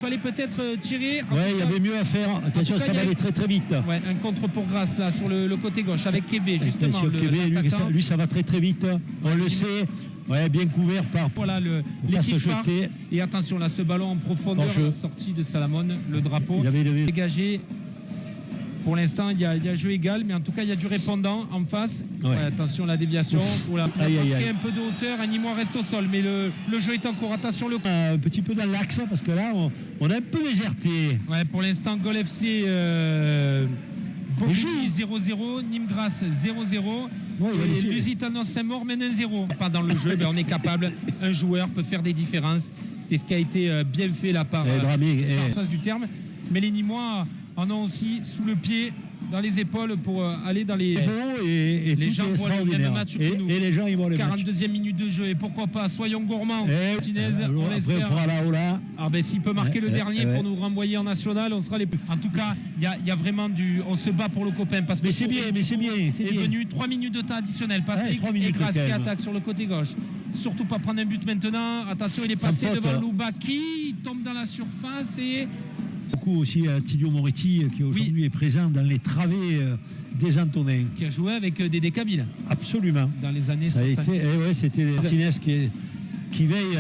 Fallait peut-être tirer. Ouais, il y avait mieux à faire. Attention, ça va aller très très vite. Ouais, un contre pour Grasse là sur le côté gauche avec Kébé justement. Attention, Kébé, lui ça va très très vite. On le sait. Ouais, bien couvert par. Voilà l'équipe phare. Et attention là, ce ballon en profondeur, la sortie de Salamon, le drapeau dégagé. Pour l'instant, il y a jeu égal, mais en tout cas, il y a du répondant en face. Ouais. Ouais, attention, la déviation. Voilà. Un peu de hauteur, un Nîmois reste au sol, mais le jeu est en cours. Attention, un petit peu dans l'axe, parce que là, on a un peu déserté. Ouais, pour l'instant, Gol FC 0-0, Nîmes Grasse 0-0. Ouais, et Lusitano Saint-Maur mène 1-0. Pas dans le jeu, mais on est capable. Un joueur peut faire des différences. C'est ce qui a été bien fait là par le sens du terme. Mais les Nîmois en ont aussi sous le pied, dans les épaules pour aller dans les. Et les gens voient le même match que nous. Et les gens ils voient le 42e minute de jeu. Et pourquoi pas, soyons gourmands. On l'espère. Ah ben s'il peut marquer le dernier pour nous renvoyer en national, on sera les plus. En tout cas, il y a vraiment on se bat pour le copain. Parce que mais c'est bien. C'est venu 3 minutes de temps additionnel. Patrick et Grasse qui attaque sur le côté gauche. Surtout pas prendre un but maintenant. Attention, il est passé devant Louba qui tombe dans la surface et. Beaucoup aussi à Tilio Moretti qui aujourd'hui est présent dans les travées des Antonins. Qui a joué avec Dédé Kabyle. Absolument. Dans les années 60. C'était Martinez qui veille.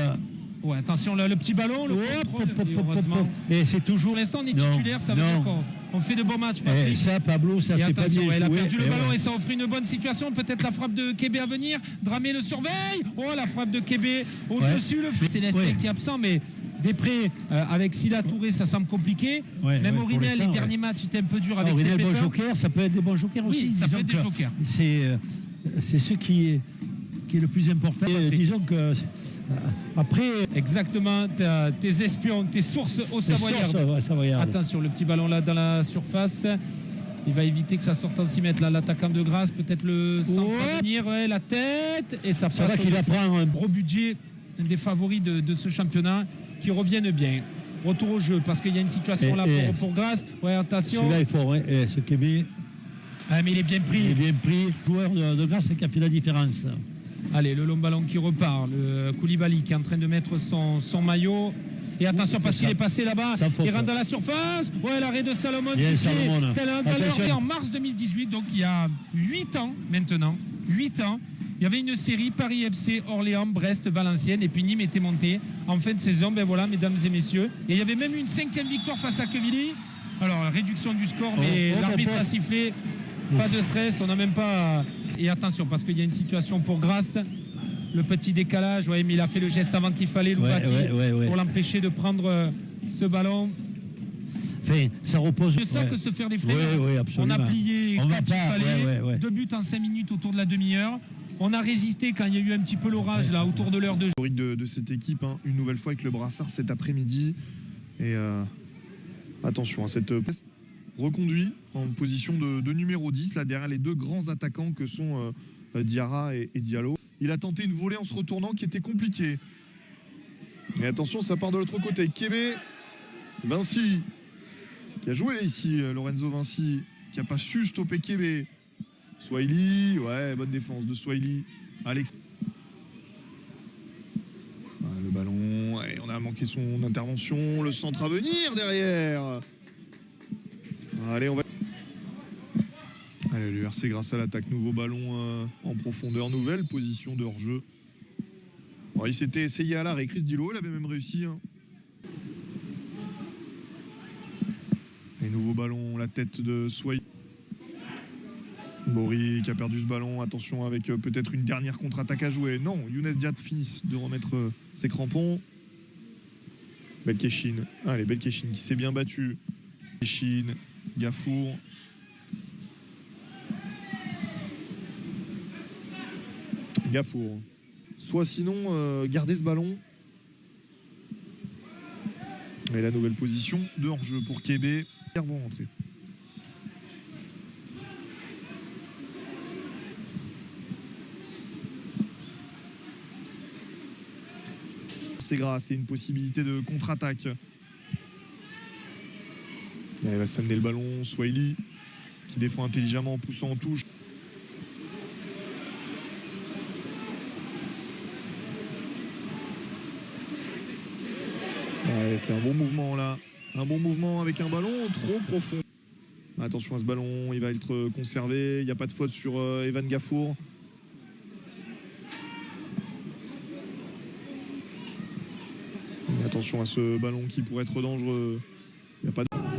Ouais, attention, le petit ballon, le contrôle, et c'est toujours. Pour l'instant, on est titulaire, ça veut dire qu'on fait de bons matchs. Ça, Pablo, ça c'est pas bien joué. Elle a perdu le ballon et ça offre une bonne situation. Peut-être la frappe de Kébé à venir. Dramé le surveille. Oh, la frappe de Kébé au-dessus. Célestin qui est absent, mais. Després, avec Silla Touré, ça semble compliqué. Même Aurinel, les derniers matchs étaient un peu durs avec ses bon joker, ça peut être des bons jokers aussi. Oui, ça peut être des jokers. C'est ce qui est le plus important. Disons que après. Exactement, tes espions, tes sources au Savoyard. Attention, le petit ballon là dans la surface. Il va éviter que ça sorte en 6 mètres. Là, l'attaquant de Grasse, peut-être le centre à venir, la tête. Et ça passe. Qu'il apprend un gros budget, un des favoris de ce championnat. Qui reviennent bien. Retour au jeu parce qu'il y a une situation là pour Grasse. Ouais, attention. Celui-là, il faut ce Québec. Ah, mais il est bien pris. Il est bien pris. Le joueur de Grasse qui a fait la différence. Allez, le long ballon qui repart. Le Koulibaly qui est en train de mettre son maillot. Et attention parce qu'il est passé là-bas. Il rentre dans la surface. Ouais, l'arrêt de Salomon. En mars 2018, donc il y a 8 ans maintenant. 8 ans. Il y avait une série Paris FC, Orléans, Brest, Valenciennes et puis Nîmes était monté en fin de saison. Ben voilà, mesdames et messieurs. Et il y avait même une 5e victoire face à Quevilly. Alors, réduction du score, mais l'arbitre a sifflé. Pas de stress, on n'a même pas. Et attention, parce qu'il y a une situation pour Grasse. Le petit décalage, mais il a fait le geste avant qu'il fallait pour l'empêcher de prendre ce ballon. Enfin, ça repose. C'est ça que se faire des frais. On a plié quand il fallait. 2 buts en 5 minutes autour de la demi-heure. On a résisté quand il y a eu un petit peu l'orage là autour de l'heure de jeu. De cette équipe, une nouvelle fois avec le brassard cet après-midi. Et attention à cette reconduit en position de numéro 10, là derrière les 2 grands attaquants que sont Diarra et Diallo. Il a tenté une volée en se retournant qui était compliquée. Et attention, ça part de l'autre côté. Kébé, Vinci, qui a joué ici, Lorenzo Vinci, qui n'a pas su stopper Kébé. Swahili, bonne défense de Swahili. Alex. Le ballon, on a manqué son intervention. Le centre à venir derrière. Allez, Allez, le RC grâce à l'attaque. Nouveau ballon en profondeur. Nouvelle position de hors-jeu. Bon, il s'était essayé à l'arrêt. Chris Dilo, il avait même réussi. Et nouveau ballon, la tête de Swahili. Bori qui a perdu ce ballon, attention avec peut-être une dernière contre-attaque à jouer. Non, Younes Diat finit de remettre ses crampons. Belkachin, allez Belkachin qui s'est bien battu. Belkachin, Gafour. Gafour. Soit sinon garder ce ballon. Et la nouvelle position de hors-jeu pour Kébé. Ils vont rentrer. C'est grâce, c'est une possibilité de contre-attaque. Il va s'amener le ballon, Swahili qui défend intelligemment en poussant en touche. Allez, c'est un bon mouvement là. Un bon mouvement avec un ballon trop profond. Attention à ce ballon, il va être conservé. Il n'y a pas de faute sur Evan Gafour. Et attention à ce ballon qui pourrait être dangereux. Il n'y a pas de...